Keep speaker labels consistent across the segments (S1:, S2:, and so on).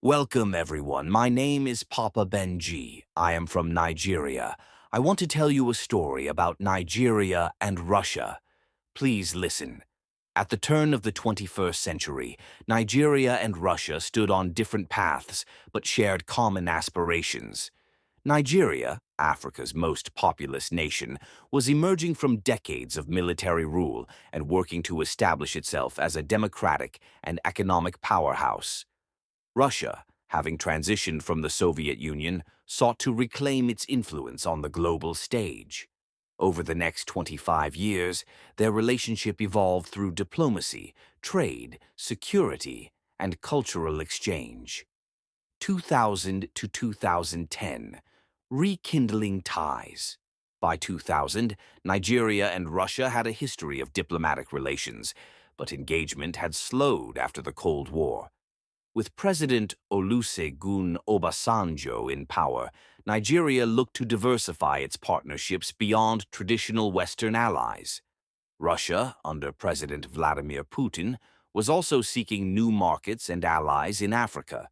S1: Welcome, everyone. My name is Papa Benji. I am from Nigeria. I want to tell you a story about Nigeria and Russia. Please listen. At the turn of the 21st century, Nigeria and Russia stood on different paths but shared common aspirations. Nigeria, Africa's most populous nation, was emerging from decades of military rule and working to establish itself as a democratic and economic powerhouse. Russia, having transitioned from the Soviet Union, sought to reclaim its influence on the global stage. Over the next 25 years, their relationship evolved through diplomacy, trade, security, and cultural exchange. 2000 to 2010, rekindling ties. By 2000, Nigeria and Russia had a history of diplomatic relations, but engagement had slowed after the Cold War. With President Olusegun Obasanjo in power, Nigeria looked to diversify its partnerships beyond traditional Western allies. Russia, under President Vladimir Putin, was also seeking new markets and allies in Africa.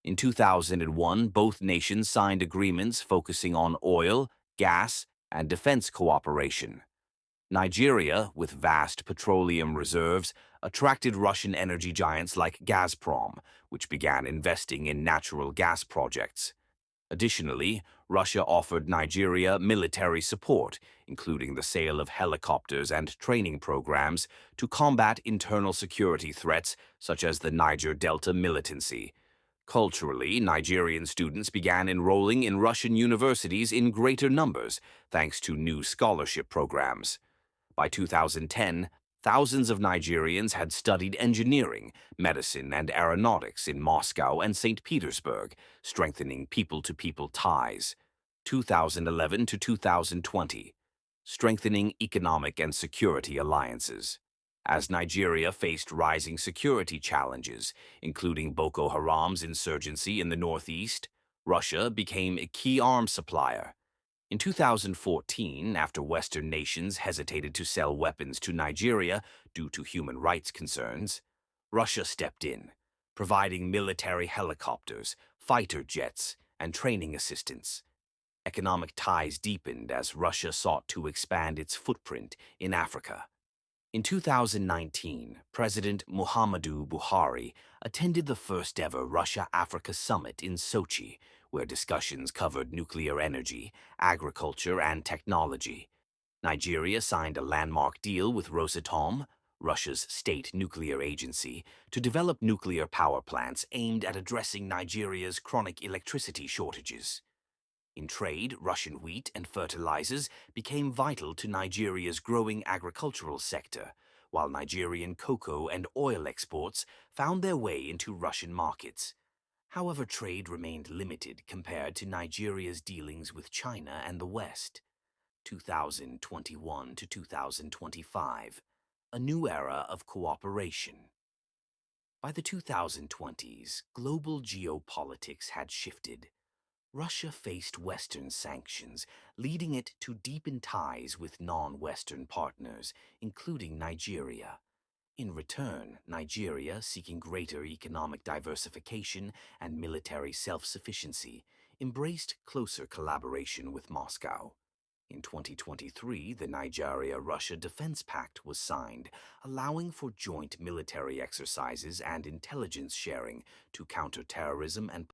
S1: In 2001, both nations signed agreements focusing on oil, gas, and defense cooperation. Nigeria, with vast petroleum reserves, attracted Russian energy giants like Gazprom, which began investing in natural gas projects. Additionally, Russia offered Nigeria military support, including the sale of helicopters and training programs to combat internal security threats such as the Niger Delta militancy. Culturally, Nigerian students began enrolling in Russian universities in greater numbers thanks to new scholarship programs. By 2010, thousands of Nigerians had studied engineering, medicine, and aeronautics in Moscow and St. Petersburg, strengthening people-to-people ties. 2011 to 2020, strengthening economic and security alliances. As Nigeria faced rising security challenges, including Boko Haram's insurgency in the northeast, Russia became a key arms supplier. In 2014, after Western nations hesitated to sell weapons to Nigeria due to human rights concerns, Russia stepped in, providing military helicopters, fighter jets, and training assistance. Economic ties deepened as Russia sought to expand its footprint in Africa. In 2019, President Muhammadu Buhari attended the first-ever Russia-Africa Summit in Sochi, where discussions covered nuclear energy, agriculture, and technology. Nigeria signed a landmark deal with Rosatom, Russia's state nuclear agency, to develop nuclear power plants aimed at addressing Nigeria's chronic electricity shortages. In trade, Russian wheat and fertilizers became vital to Nigeria's growing agricultural sector, while Nigerian cocoa and oil exports found their way into Russian markets. However, trade remained limited compared to Nigeria's dealings with China and the West. 2021 to 2025, a new era of cooperation. By the 2020s, global geopolitics had shifted. Russia faced Western sanctions, leading it to deepen ties with non-Western partners, including Nigeria. In return, Nigeria, seeking greater economic diversification and military self-sufficiency, embraced closer collaboration with Moscow. In 2023, the Nigeria-Russia Defense Pact was signed, allowing for joint military exercises and intelligence sharing to counter terrorism and